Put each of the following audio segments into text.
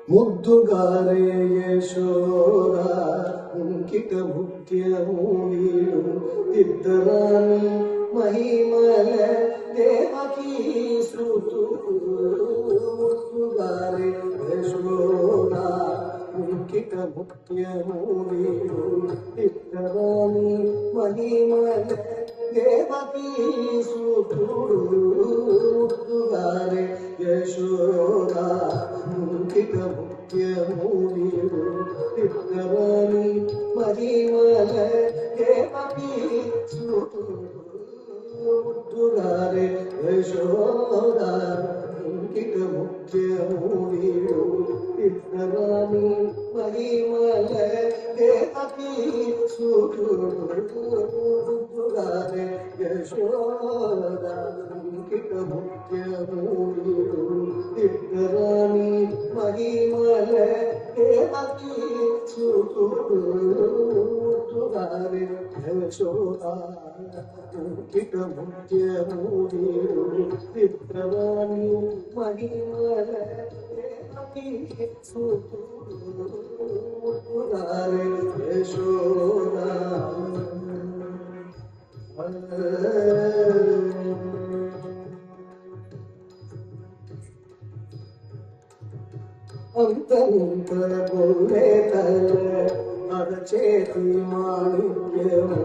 ಮುದ್ದುಗಾರೆ ಯಶೋದ ಅಂಕಿತ ಮುಖ್ಯವು ನೀಡು ಇದ್ದರಾಣಿ ಮಹಿಮಲ ದೇವಕಿ ಶ್ರುತು ಮುದ್ದುಗಾರೆ ಯಶೋದ ಅಂಕಿತ ಮುಖ್ಯವು ನೀಡು ಇದ್ದರಾಣಿ ಮಹಿಮಲ ದೇವಕಿ ಶ್ರುತು ಮುದ್ದುಗಾರೆ ಯಶೋದ ಅಂಕಿತ ಮುಖ್ಯವು ನೀಡು ಇದ್ದರಾಣಿ ಮಹಿಮಲ ದೇವಕಿ ಶ್ರುತು ಮುದ್ದುಗಾರೆ ಯಶೋದ ಅಂಕಿತ ಮುಖ್ಯವು ನೀಡು ಇದ್ದರಾಣಿ ಮಹಿಮಲ ದೇವಕಿ ಶ್ರುತು ಮುದ್ದುಗಾರೆ ಯಶೋದ ಅಂಕಿತ ಮುಖ್ಯವು ನೀಡು ಇದ್ದರಾಣಿ ಮಹಿಮಲ ದೇವಕಿ ಶ್ರುತು ಮುದ್ದುಗಾರೆ ಯಶೋದ ಅಂಕಿತ ಮುಖ್ಯವು ನೀಡು ಇದ್ದರಾಣಿ ಮಹಿಮಲ ದೇವಕಿ ಶ್ರುತು ಮುದ್ದುಗಾರೆ ಯಶೋದ అంతంత గొల్లెతల అరచేతి మాణిక్యము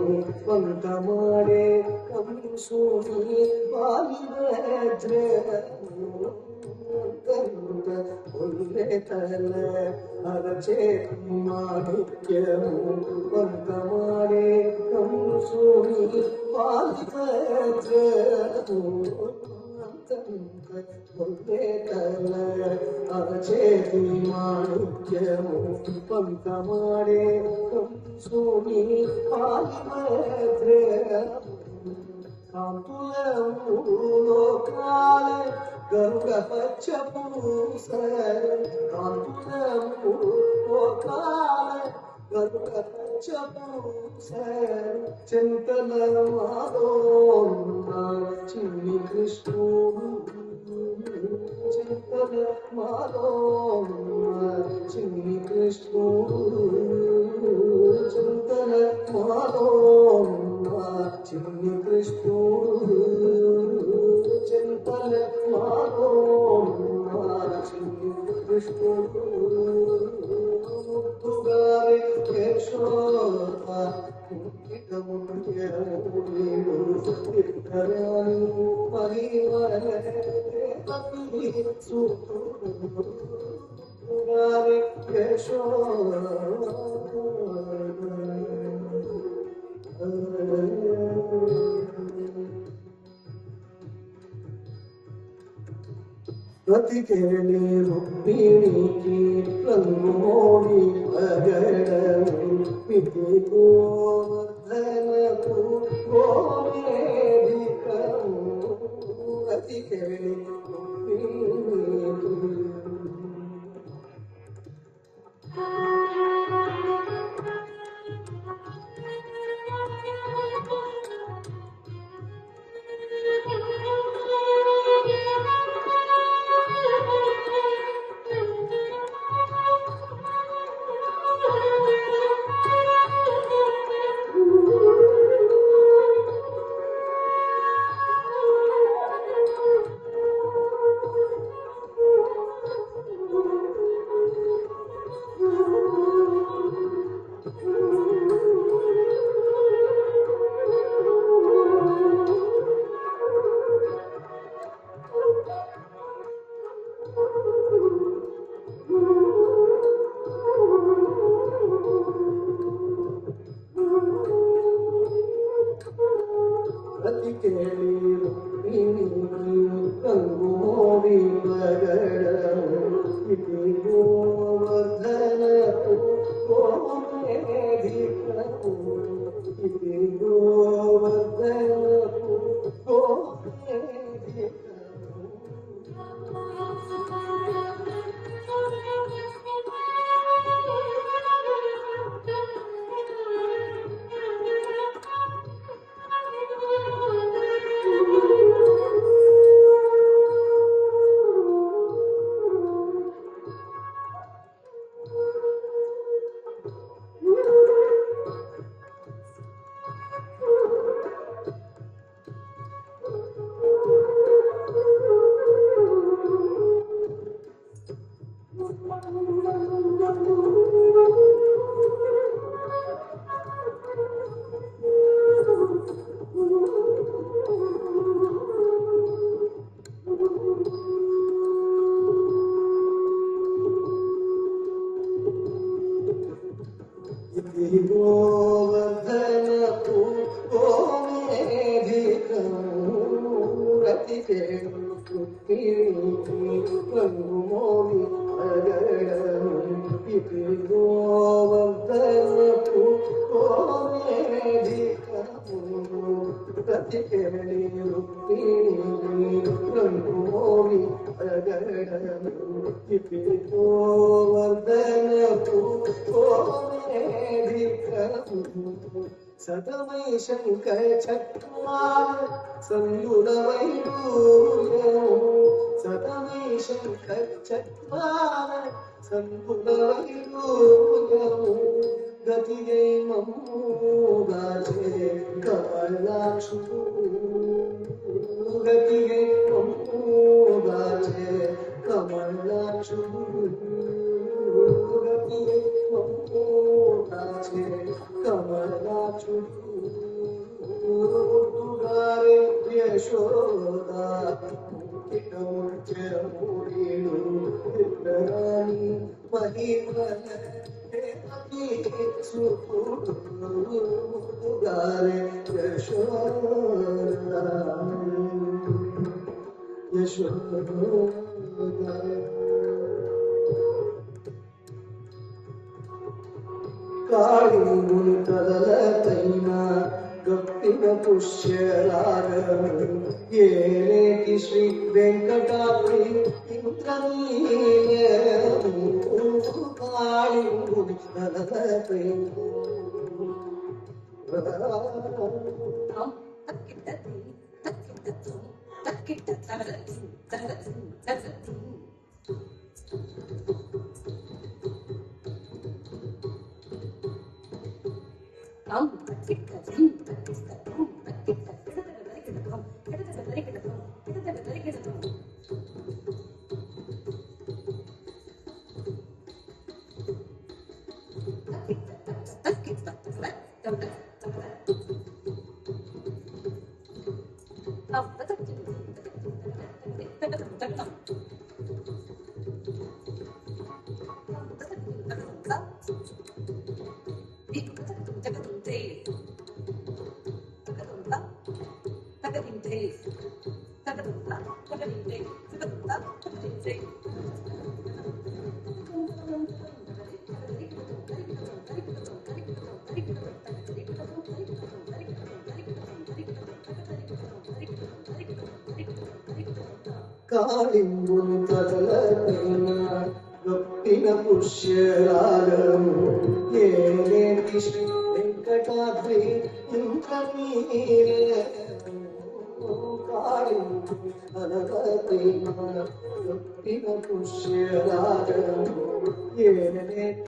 పంత మాడే కంసుని బాలివజ్రము అంతంత గొల్లెతల అరచేతి మాణిక్యము పంత మాడే కంసుని బాలివజ్రము పొందేతల అరచేతి మాణిక్యము పంత మాడే కంసుని పాలివజ్రము కాంతులము లోకాల గరుడ పచ్చ పూస కాంతులము లోకాల గరుడ పచ్చ పూస చింతన మాదోన్న చిన్ని కృష్ణుడు చింతన మాదోన్న చిన్ని కృష్ణుడు చింతన మాదోన్న చిన్ని కృష్ణుడు చింతన మాదోన్న చిన్ని కృష్ణుడు ముద్దుగారే యశోద అంకిత ముఖ్యము నీడు ఇద్దరాణి మహిమల దేవకీ శ్రుతు ముద్దుగారే యశోద బ్రతికేలి రుక్మిణికి రంగోడి పగడము పితి గోవర్ధనకు గోవేదికము బ్రతికేలి రుక్మిణికి రంగోడి పగడము పితి గోవర్ధనకు గోవేదికము పితి గోవర్ధనకు గోవేదికము రంగు మోవి అగడము ఇది గోవర్ధనపు కోమేధికము ప్రతికేళి రుక్మిణి రంగు మోవి అగడము ఇది గోవర్ధనపు కోమేధికము సతమై శంకర చక్రవాల సంయుడవై సతమై శంకర చక్రవాల సంయుడవై గతియై మమ్ముగాచే కమలాక్షు గతియై మమ్ముగాచే కమలాక్షు గతియై మమ్ముగాచే కమలాక్షు తుగారే యశోదా కిటముచెముడిను రాణి మహిమల తుగారే యశోదా యశోదా కాళింగుని కదలకైన గప్పిన పుష్యరాగము ఏలేటి శ్రీ వెంకటాద్రి ఇంద్రనీలము కాళింగుని కదలకైన కాళింగుని కదలకైన గప్పిన పుష్యరాగము ఏలేటి శ్రీ వెంకటాద్రి ఇంద్రనీలము కాళింగుని కదలకైన గప్పిన పుష్యరాగము ఏలేటి